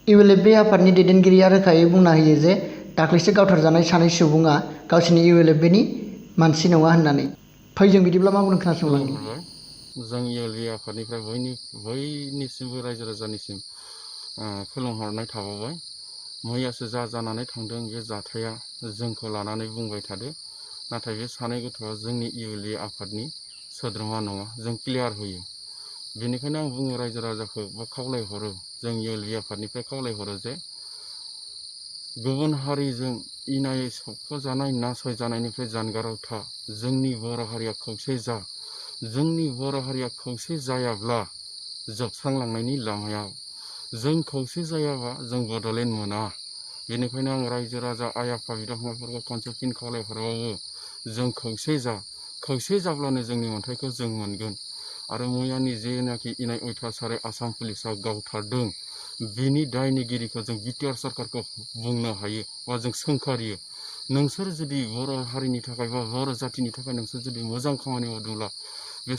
इउएलएफबि आफादनि दैदेनगिरिया रोखायै बुंना होयो जे दाख्लैसो गावथारजानाय सानै सुबुङा गावसिनि इउएलएफबिनि मानसि नङा होननानै। फै जों बिदिब्ला मा बुंदों खोनासंलांनि। जों इउएलबि आफादनिफ्राय बयनिसिमबो रायजो राजानिसिम खुलुमहरनाय थाबावबाय। मैयासो जानानै थांदों बे जाथाया जोंखौ लानानै बुंबाय थादो, नाथाय बे सानै गथ'आ जोंनि इउएलबि आफादनि सोद्रोमा नङा, जों क्लियार होयो। बेनिखायनो आं बुङो रायजो राजाखौ बा खावलायहरो, जों इउएलबि आफादनिफ्राय खावलायहरो जे गुबुन हारिजों इनायै सोबख'जानाय नासयजानायनिफ्राय जानगाराव था। जोंनि बर' हारिया खौसे जा। जोंनि बर' हारिया खौसे जायाब्ला जोबस्रांलांनायनि लामायाव, जों खौसे जायाबा जों बड'लेण्ड मोना। बेनिखायनो आं रायजो राजा आइ आफा बिदा फंबायफोरखौ खनसे फिन खावलायहरबावो, जों खौसे जा। खौसे जाब्लानो जोंनि अन्थाइखौ जों मोनगोन। आरो मैयानि जेनाखि इनाय अयथासारै आसाम पुलिसा गावथारदों, बिनि दायनिगिरिखौ जों बिटिआर सरकारखौ बुंनो हायो बा जों सोंखारियो। नोंसोर जुदि बर' हारिनि थाखाय बा बर' जाथिनि थाखाय नोंसोर जुदि मोजां खामानि मावदोंब्ला बे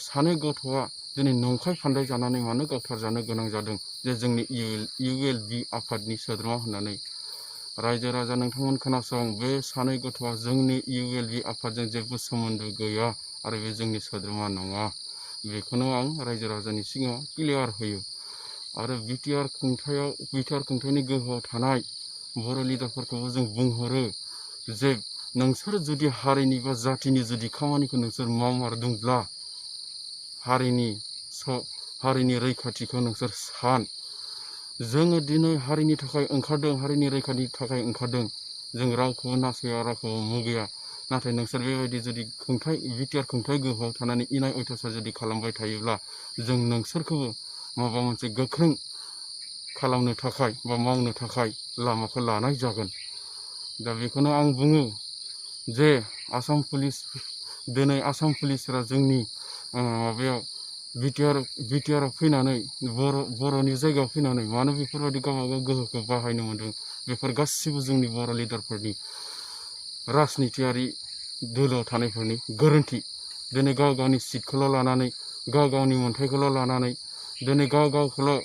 सानै गथ'आ दिनै नंखाय फान्दाय जानानै मानो गावथारजानो गोनां जादों जे जोंनि इउएलबि आफादनि सोद्रोमा होननानै। रायजो राजा नोंथांमोन खोनासं, बे सानै गथ'आ जोंनि इउएलबि आफादजों जेबो सोमोन्दो गैया आरो बे जोंनि सोद्रोमा नङा। बेखौनो आं रायजो राजानि सिगाङाव क्लियार होयो। आरो बिटिआर खुंथायनि गोहोआव थानाय बर' लिडारफोरखौबो जों बुंहरो जे नोंसोर जुदि हारिनि बा जातिनि जुदि खामानिखौ नोंसोर मावमारदोंब्ला हारिनि रैखाथिखौ नोंसोर सान। जोङो दिनै हारिनि थाखाय ओंखारदों, हारिनि रैखाथिनि थाखाय ओंखारदों। जों रावखौबो नासया, रावखौबो मुगैया। नाथाय नोंसोर बेबायदि जुदि बिटिआर खुंथाय गोहोआव थानानै इनाय अयथासार जुदि खालामबाय थायोब्ला जों नोंसोरखौबो माबा मोनसे गोख्रों खालामनो थाखाय बा मावनो थाखाय लामाखौ लानाय जागोन। दा बेखौनो आं बुङो जे दिनै आसाम पुलिसफोरा जोंनि माबायाव बिटिआराव फैनानै बर'नि जायगायाव फैनानै मानो बेफोरबायदि गावबागाव गोहोखौ बाहायनो मोन्दों, बेफोर गासिबो जोंनि बर' लिडारफोरनि राजनितियारि दोलोआव थानायफोरनि गोरोन्थि। दिनै गाव गावनि सिटखौल' लानानै, गाव गावनि मोन्थायखौल' लानानै, दिनै गाव गावखौल'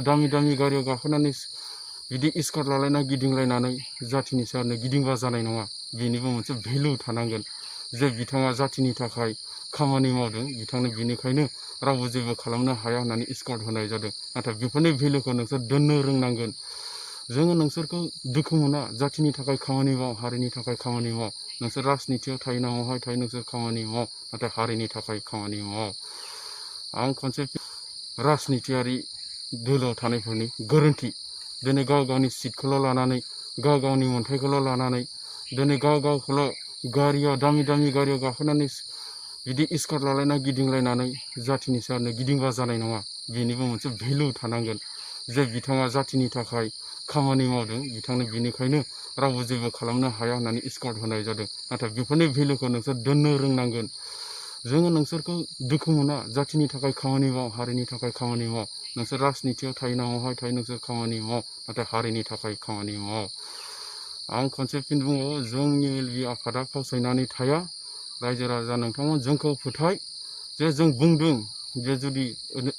दामि दामि गारियाव गाखोनानै बिदि स्कट लालायना गिदिंलायनानै जाथिनि सायावनो गिदिंबा जानाय नङा। बेनिबो मोनसे भेलु थानांगोन जे बिथाङा जाथिनि थाखाय खामानि मावदों, बिथांनो बिनिखायनो रावबो जेबो खालामनो हाया होननानै स्कट होनाय जादों। नाथाय बेफोरनि भेलुखौ नोंसोर दोननो रोंनांगोन। जोङो नोंसोरखौ दुखु मोना, जाथिनि थाखाय खामानि माव, हारिनि थाखाय खामानि माव। नोंसोर राजनितियाव थायो ना महाय थायो नोंसोर खामानि माव, नाथाय हारिनि थाखाय खामानि माव। आं खनसे राजनितियारि दोलोआव थानायफोरनि गोरोन्थि। दिनै गाव गावनि सिटखौल' लानानै, गाव गावनि मोन्थायखौल' लानानै, दिनै गाव गावखौल' दामि दामि गारियाव गाखोनानै बिदि स्कट लालायना गिदिंलायनानै जाथिनि सायावनो गिदिंबा जानाय नङा। बेनिबो मोनसे भेलु थानांगोन जे बिथाङा जाथिनि थाखाय खामानि मावदों, बिथांनो बिनिखायनो रावबो जेबो खालामनो हाया होननानै स्कट होनाय जादों। नाथाय बेफोरनि भेलुखौ नोंसोर दोननो रोंनांगोन। जोङो नोंसोरखौ दुखु मोना, जाथिनि थाखाय खामानि माव, हारिनि थाखाय खामानि माव। नोंसोर राजनितियाव थायो ना महाय थायो नोंसोर खामानि माव, नाथाय हारिनि थाखाय खामानि माव। आं खनसे फिन बुंबावो, जोंनि इउएलबि आफादा फावसायनानै थाया। रायजो राजा नोंथांमोन जोंखौ फोथाय जे जों बुंदों जे जुदि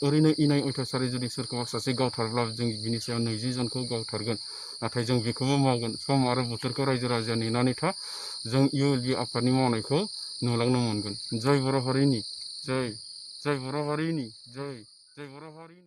ओरैनो इनाय अयथासारै जुदि सोरखौबा सासे गावथारब्ला जों बिनि सायाव 20 जनखौ गावथारगोन। नाथाय जों बेखौबो मावगोन। सम आरो बोथोरखौ रायजो राजाया नेनानै था। जों इउएलबि आफादनि मावनायखौ नुलांनो मोनगोन। जय बर' हारिनि जय, जय बर' हारिनि जय, जय बर' हारिनि